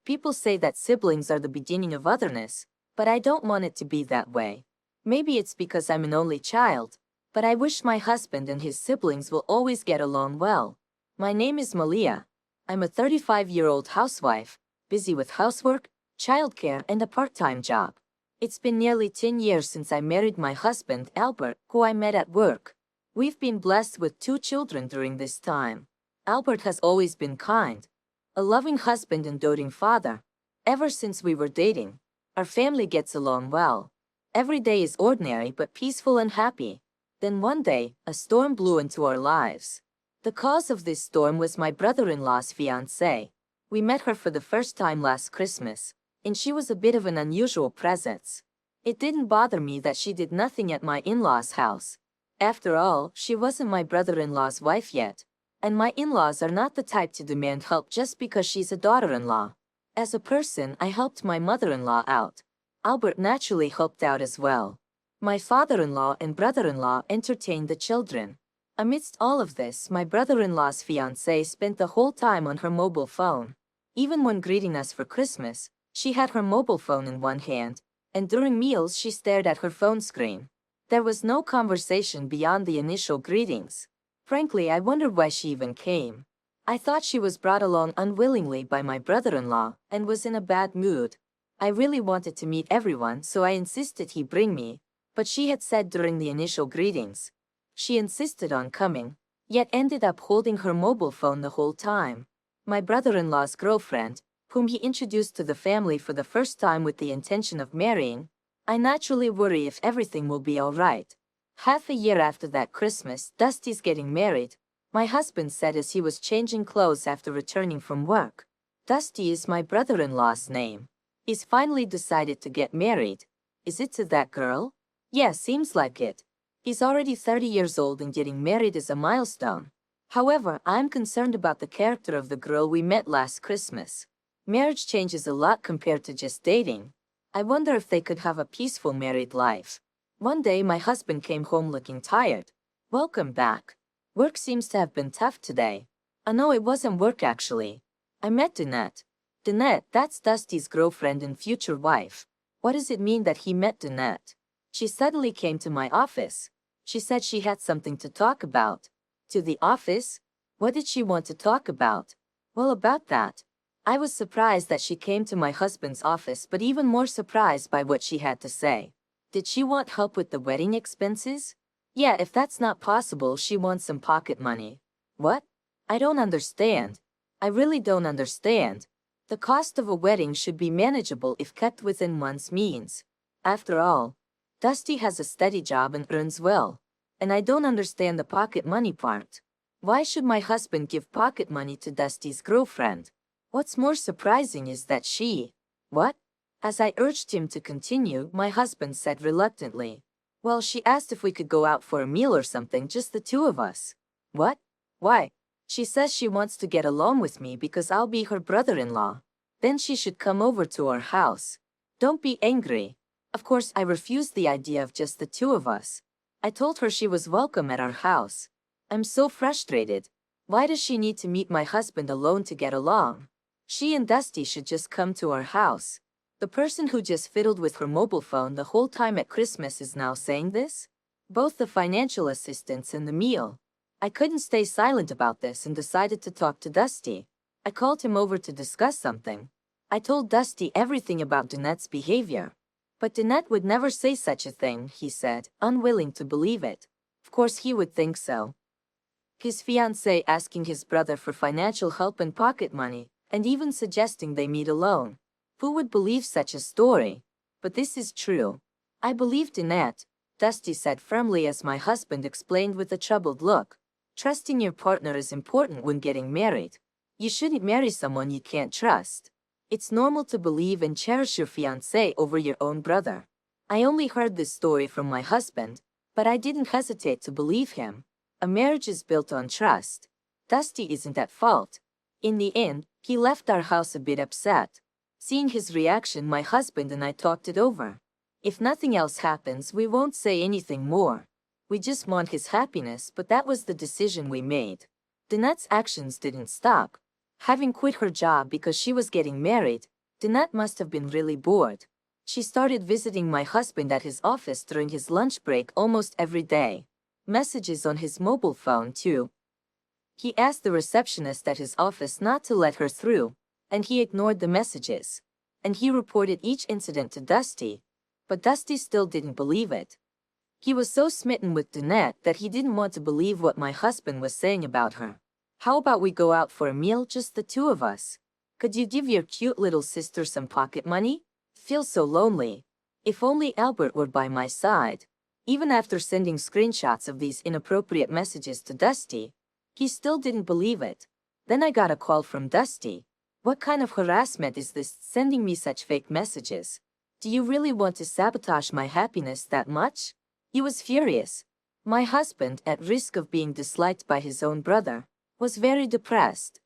People say that siblings are the beginning of otherness, but I don't want it to be that way. Maybe it's because I'm an only child, but I wish my husband and his siblings will always get along well. My name is Malia. I'm a 35-year-old housewife, busy with housework, childcare, and a part-time job. It's been nearly 10 years since I married my husband, Albert, who I met at work. We've been blessed with 2 children during this time. Albert has always been kind, a loving husband and doting father. Ever since we were dating, our family gets along well. Every day is ordinary but peaceful and happy. Then one day, a storm blew into our lives. The cause of this storm was my brother-in-law's fiancée. We met her for the first time last Christmas, and she was a bit of an unusual presence. It didn't bother me that she did nothing at my in-laws' house. After all, she wasn't my brother-in-law's wife yet, and my in-laws are not the type to demand help just because she's a daughter-in-law. As a person, I helped my mother-in-law out. Albert naturally helped out as well. My father-in-law and brother-in-law entertained the children. Amidst all of this, my brother-in-law's fiancée spent the whole time on her mobile phone. Even when greeting us for Christmas, she had her mobile phone in one hand, and during meals she stared at her phone screen. There was no conversation beyond the initial greetings. Frankly, I wondered why she even came. I thought she was brought along unwillingly by my brother-in-law and was in a bad mood. I really wanted to meet everyone, so I insisted he bring me, but she had said during the initial greetings. She insisted on coming, yet ended up holding her mobile phone the whole time. My brother-in-law's girlfriend, whom he introduced to the family for the first time with the intention of marrying, I naturally worry if everything will be alright. Half a year after that Christmas, Dusty's getting married, my husband said as he was changing clothes after returning from work. Dusty is my brother-in-law's name. He's finally decided to get married. Is it to that girl? Yeah, seems like it. He's already 30 years old and getting married is a milestone. However, I'm concerned about the character of the girl we met last Christmas. Marriage changes a lot compared to just dating. I wonder if they could have a peaceful married life. One day my husband came home looking tired. Welcome back. Work seems to have been tough today. No, it wasn't work actually. I met Danette. Danette, that's Dusty's girlfriend and future wife. What does it mean that he met Danette? She suddenly came to my office. She said she had something to talk about. To the office? What did she want to talk about? Well, about that. I was surprised that she came to my husband's office, but even more surprised by what she had to say. Did she want help with the wedding expenses? Yeah, if that's not possible, she wants some pocket money. What? I don't understand. I really don't understand. The cost of a wedding should be manageable if kept within one's means. After all, Dusty has a steady job and earns well. And I don't understand the pocket money part. Why should my husband give pocket money to Dusty's girlfriend? What's more surprising is that What? As I urged him to continue, my husband said reluctantly. Well, she asked if we could go out for a meal or something, just the 2 of us. What? Why? She says she wants to get along with me because I'll be her brother-in-law. Then she should come over to our house. Don't be angry. Of course, I refused the idea of just the 2 of us. I told her she was welcome at our house. I'm so frustrated. Why does she need to meet my husband alone to get along? She and Dusty should just come to our house. The person who just fiddled with her mobile phone the whole time at Christmas is now saying this? Both the financial assistance and the meal. I couldn't stay silent about this and decided to talk to Dusty. I called him over to discuss something. I told Dusty everything about Danette's behavior. But Danette would never say such a thing, he said, unwilling to believe it. Of course he would think so. His fiancé asking his brother for financial help and pocket money, and even suggesting they meet alone. Who would believe such a story? But this is true. I believe Danette, Dusty said firmly as my husband explained with a troubled look. Trusting your partner is important when getting married. You shouldn't marry someone you can't trust. It's normal to believe and cherish your fiancé over your own brother. I only heard this story from my husband, but I didn't hesitate to believe him. A marriage is built on trust. Dusty isn't at fault. In the end, he left our house a bit upset. Seeing his reaction, my husband and I talked it over. If nothing else happens, we won't say anything more. We just want his happiness, but that was the decision we made. Danette's actions didn't stop. Having quit her job because she was getting married, Danette must have been really bored. She started visiting my husband at his office during his lunch break almost every day. Messages on his mobile phone too. He asked the receptionist at his office not to let her through, and he ignored the messages. And he reported each incident to Dusty, but Dusty still didn't believe it. He was so smitten with Danette that he didn't want to believe what my husband was saying about her. How about we go out for a meal, just the two of us? Could you give your cute little sister some pocket money? Feels so lonely. If only Albert were by my side. Even after sending screenshots of these inappropriate messages to Dusty, he still didn't believe it. Then I got a call from Dusty. What kind of harassment is this, sending me such fake messages? Do you really want to sabotage my happiness that much? He was furious. My husband, at risk of being disliked by his own brother, was very depressed.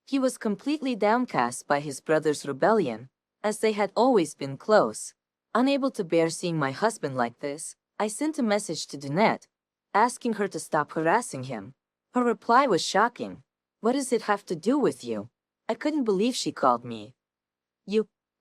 He was completely downcast by his brother's rebellion, as they had always been close. Unable to bear seeing my husband like this, I sent a message to Danette, asking her to stop harassing him. Her reply was shocking. What does it have to do with you? I couldn't believe she called me.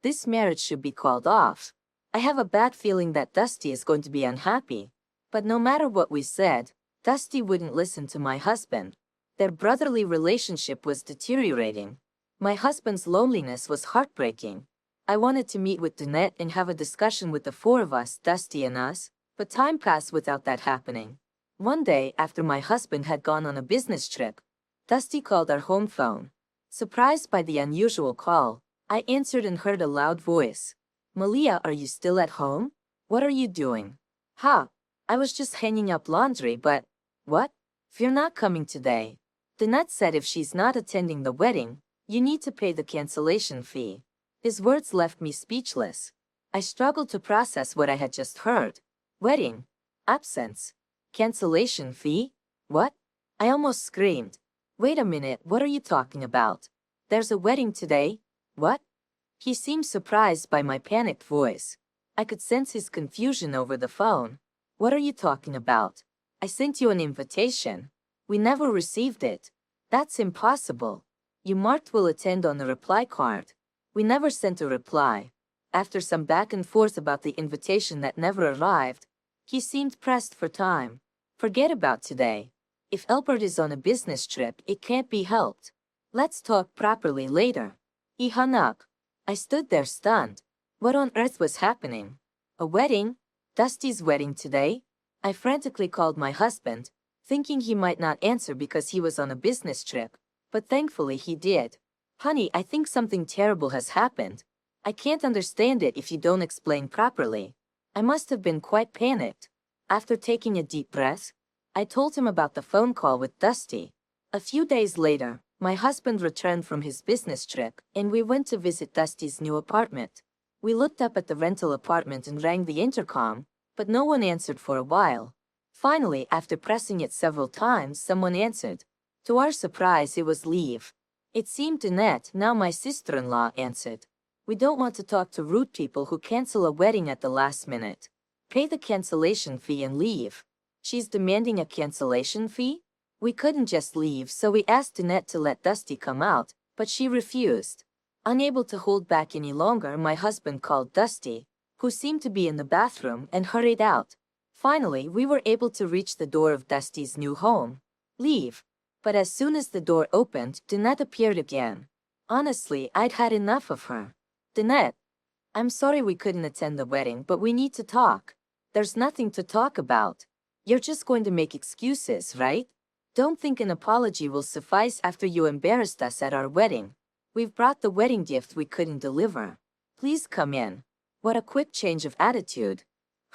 This marriage should be called off. I have a bad feeling that Dusty is going to be unhappy. But no matter what we said, Dusty wouldn't listen to my husband. Their brotherly relationship was deteriorating. My husband's loneliness was heartbreaking. I wanted to meet with Danette and have a discussion with the four of us, Dusty and us, but time passed without that happening. One day, after my husband had gone on a business trip, Dusty called our home phone. Surprised by the unusual call, I answered and heard a loud voice. Malia, are you still at home? What are you doing? I was just hanging up laundry, but... What? If you're not coming today. Danette said if she's not attending the wedding, you need to pay the cancellation fee. His words left me speechless. I struggled to process what I had just heard. Wedding. Absence. Cancellation fee? What? I almost screamed. Wait a minute, what are you talking about? There's a wedding today? What? He seemed surprised by my panicked voice. I could sense his confusion over the phone. What are you talking about? I sent you an invitation. We never received it. That's impossible. You marked will attend on the reply card. We never sent a reply. After some back and forth about the invitation that never arrived, he seemed pressed for time. Forget about today. If Albert is on a business trip, it can't be helped. Let's talk properly later. He hung up. I stood there stunned. What on earth was happening? A wedding? Dusty's wedding today? I frantically called my husband, thinking he might not answer because he was on a business trip, but thankfully he did. Honey, I think something terrible has happened. I can't understand it if you don't explain properly. I must have been quite panicked. After taking a deep breath, I told him about the phone call with Dusty. A few days later, my husband returned from his business trip, and we went to visit Dusty's new apartment. We looked up at the rental apartment and rang the intercom, but no one answered for a while. Finally, after pressing it several times, someone answered. To our surprise, it was Leave. It seemed Danette, now my sister-in-law, answered. We don't want to talk to rude people who cancel a wedding at the last minute. Pay the cancellation fee and leave. She's demanding a cancellation fee? We couldn't just leave, so we asked Danette to let Dusty come out, but she refused. Unable to hold back any longer, my husband called Dusty, who seemed to be in the bathroom, and hurried out. Finally, we were able to reach the door of Dusty's new home. Leave. But as soon as the door opened, Danette appeared again. Honestly, I'd had enough of her. Danette, I'm sorry we couldn't attend the wedding, but we need to talk. There's nothing to talk about. You're just going to make excuses, right? Don't think an apology will suffice after you embarrassed us at our wedding. We've brought the wedding gift we couldn't deliver. Please come in. What a quick change of attitude.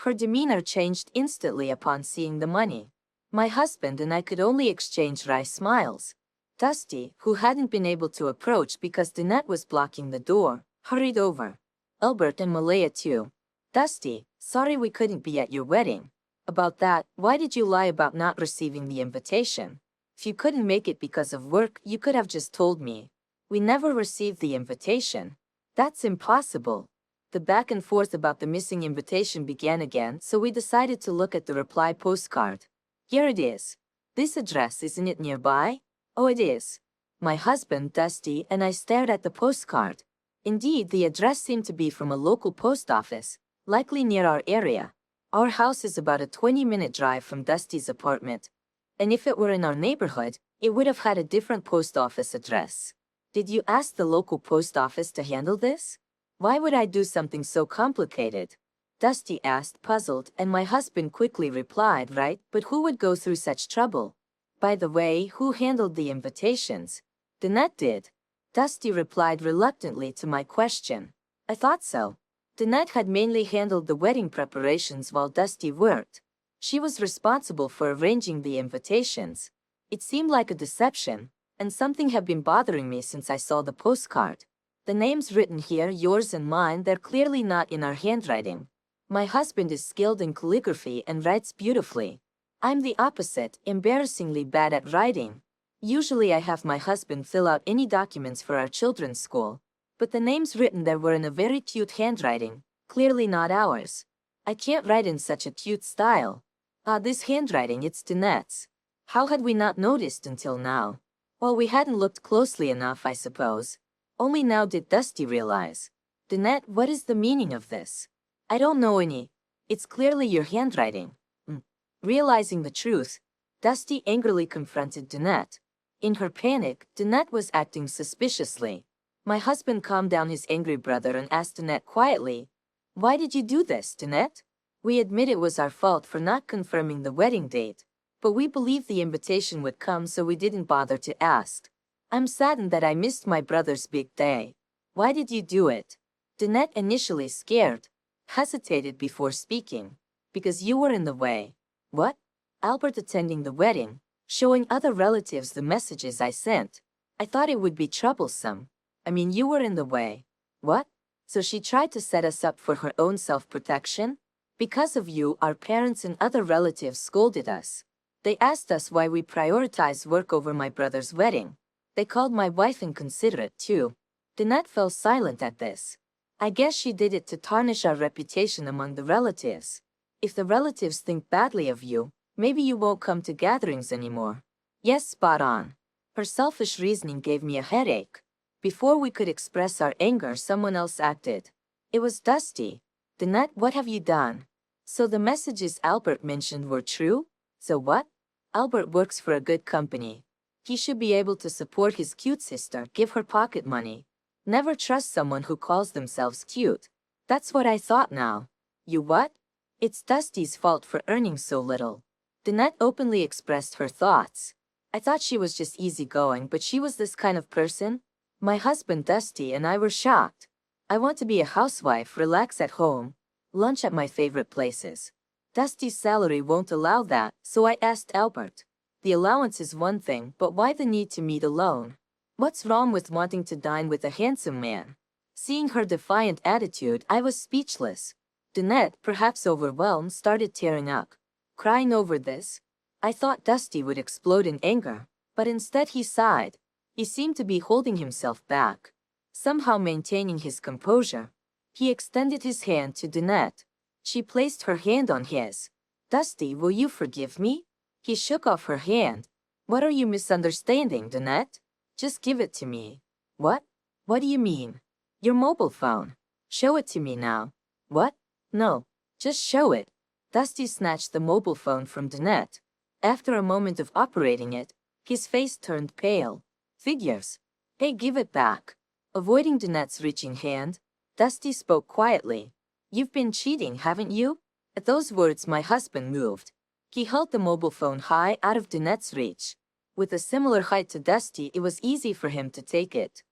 Her demeanor changed instantly upon seeing the money. My husband and I could only exchange wry smiles. Dusty, who hadn't been able to approach because Danette was blocking the door, hurried over. Albert and Malia too. Dusty, sorry we couldn't be at your wedding. About that, why did you lie about not receiving the invitation? If you couldn't make it because of work, you could have just told me. We never received the invitation. That's impossible. The back and forth about the missing invitation began again, so we decided to look at the reply postcard. Here it is. This address, isn't it nearby? Oh, it is. My husband, Dusty, and I stared at the postcard. Indeed, the address seemed to be from a local post office, likely near our area. Our house is about a 20-minute drive from Dusty's apartment, and if it were in our neighborhood, it would have had a different post office address. Did you ask the local post office to handle this? Why would I do something so complicated? Dusty asked, puzzled, and my husband quickly replied, right, but who would go through such trouble? By the way, who handled the invitations? Danette did. Dusty replied reluctantly to my question. I thought so. Danette had mainly handled the wedding preparations while Dusty worked. She was responsible for arranging the invitations. It seemed like a deception, and something had been bothering me since I saw the postcard. The names written here, yours and mine, they're clearly not in our handwriting. My husband is skilled in calligraphy and writes beautifully. I'm the opposite, embarrassingly bad at writing. Usually I have my husband fill out any documents for our children's school, but the names written there were in a very cute handwriting, clearly not ours. I can't write in such a cute style. This handwriting, it's Danette's. How had we not noticed until now? Well, we hadn't looked closely enough, I suppose. Only now did Dusty realize. Danette, what is the meaning of this? I don't know any. It's clearly your handwriting. Realizing the truth, Dusty angrily confronted Danette. In her panic, Danette was acting suspiciously. My husband calmed down his angry brother and asked Danette quietly, "Why did you do this, Danette? We admit it was our fault for not confirming the wedding date, but we believed the invitation would come, so we didn't bother to ask. I'm saddened that I missed my brother's big day. Why did you do it?" Danette, initially scared, hesitated before speaking. "Because you were in the way." "What?" "Albert attending the wedding, showing other relatives the messages I sent. I thought it would be troublesome. I mean, you were in the way." "What? So she tried to set us up for her own self-protection? Because of you, our parents and other relatives scolded us. They asked us why we prioritized work over my brother's wedding. They called my wife inconsiderate, too." Danette fell silent at this. "I guess she did it to tarnish our reputation among the relatives. If the relatives think badly of you, maybe you won't come to gatherings anymore." "Yes, spot on. Her selfish reasoning gave me a headache." Before we could express our anger, someone else acted. It was Dusty. "Danette, what have you done?" "So the messages Albert mentioned were true?" "So what?" "Albert works for a good company. He should be able to support his cute sister, give her pocket money. Never trust someone who calls themselves cute." "That's what I thought now." "You what?" "It's Dusty's fault for earning so little." Danette openly expressed her thoughts. "I thought she was just easygoing, but she was this kind of person?" My husband Dusty and I were shocked. "I want to be a housewife, relax at home, lunch at my favorite places." Dusty's salary won't allow that, so I asked Albert. "The allowance is one thing, but why the need to meet alone? What's wrong with wanting to dine with a handsome man?" Seeing her defiant attitude, I was speechless. Danette, perhaps overwhelmed, started tearing up, crying over this. I thought Dusty would explode in anger, but instead he sighed. He seemed to be holding himself back, somehow maintaining his composure. He extended his hand to Danette. She placed her hand on his. "Dusty, will you forgive me?" He shook off her hand. "What are you misunderstanding, Danette? Just give it to me." "What? What do you mean?" "Your mobile phone. Show it to me now." "What? No. Just show it." Dusty snatched the mobile phone from Danette. After a moment of operating it, his face turned pale. "Figures. Hey, give it back." Avoiding Danette's reaching hand, Dusty spoke quietly. "You've been cheating, haven't you?" At those words, my husband moved. He held the mobile phone high out of Danette's reach. With a similar height to Dusty, it was easy for him to take it.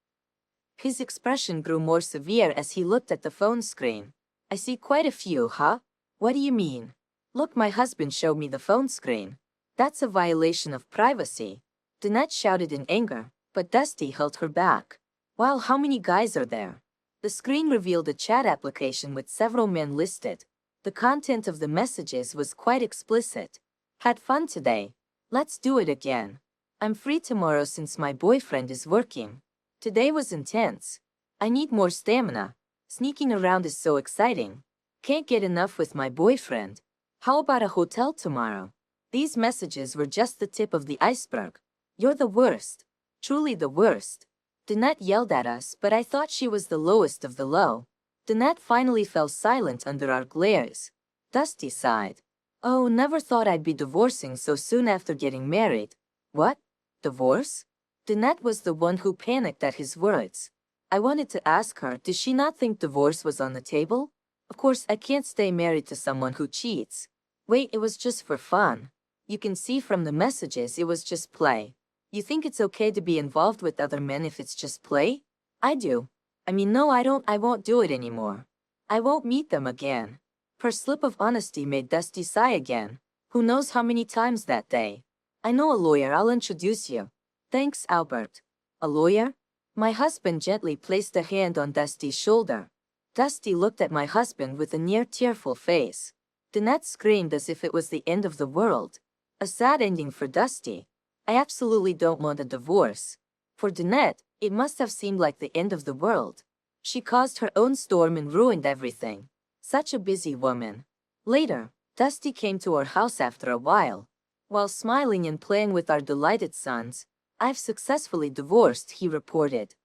His expression grew more severe as he looked at the phone screen. "I see quite a few, huh? What do you mean?" "Look, my husband showed me the phone screen." "That's a violation of privacy." Danette shouted in anger, but Dusty held her back. "Wow, how many guys are there?" The screen revealed a chat application with several men listed. The content of the messages was quite explicit. "Had fun today. Let's do it again. I'm free tomorrow since my boyfriend is working. Today was intense. I need more stamina. Sneaking around is so exciting. Can't get enough with my boyfriend. How about a hotel tomorrow?" These messages were just the tip of the iceberg. "You're the worst. Truly the worst." Danette yelled at us, but I thought she was the lowest of the low. Danette finally fell silent under our glares. Dusty sighed. Oh, never thought I'd be divorcing so soon after getting married. What? Divorce? Danette was the one who panicked at his words. I wanted to ask her, did she not think divorce was on the table? Of course, I can't stay married to someone who cheats. Wait, it was just for fun. You can see from the messages it was just play. You think it's okay to be involved with other men if it's just play? I do. I mean, no, I don't. I won't do it anymore. I won't meet them again. Her slip of honesty made Dusty sigh again. Who knows how many times that day? I know a lawyer. I'll introduce you. Thanks, Albert. A lawyer? My husband gently placed a hand on Dusty's shoulder. Dusty looked at my husband with a near tearful face. Danette screamed as if it was the end of the world. A sad ending for Dusty. I absolutely don't want a divorce. For Danette, it must have seemed like the end of the world. She caused her own storm and ruined everything. Such a busy woman. Later, Dusty came to our house after a while. While smiling and playing with our delighted sons, I've successfully divorced, he reported.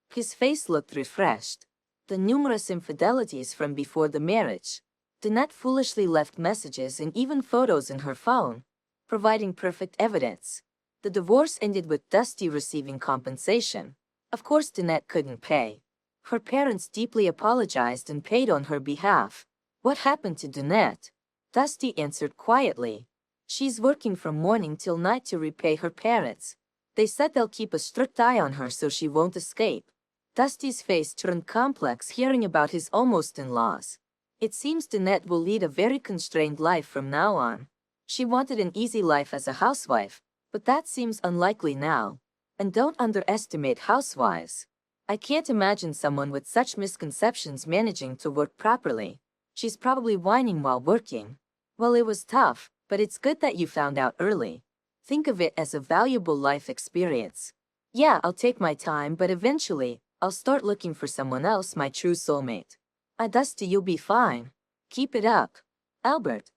His face looked refreshed. The numerous infidelities from before the marriage. Danette foolishly left messages and even photos in her phone, providing perfect evidence. The divorce ended with Dusty receiving compensation. Of course, Danette couldn't pay. Her parents deeply apologized and paid on her behalf. What happened to Danette? Dusty answered quietly. She's working from morning till night to repay her parents. They said they'll keep a strict eye on her so she won't escape. Dusty's face turned complex hearing about his almost-in-laws. It seems Danette will lead a very constrained life from now on. She wanted an easy life as a housewife, but that seems unlikely now. And don't underestimate housewives. I can't imagine someone with such misconceptions managing to work properly. She's probably whining while working. Well, it was tough, but it's good that you found out early. Think of it as a valuable life experience. Yeah, I'll take my time, but eventually, I'll start looking for someone else, my true soulmate. Dusty, you'll be fine. Keep it up. Albert.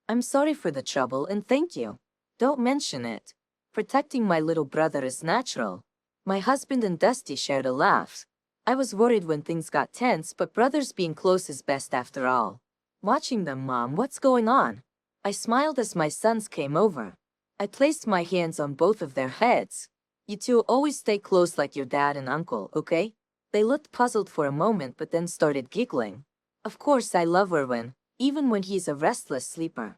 I'm sorry for the trouble and thank you. Don't mention it. Protecting my little brother is natural. My husband and Dusty shared a laugh. I was worried when things got tense, but brothers being close is best after all. Watching them, Mom, what's going on? I smiled as my sons came over. I placed my hands on both of their heads. You two always stay close like your dad and uncle, okay? They looked puzzled for a moment but then started giggling. Of course I love Erwin, even when he's a restless sleeper.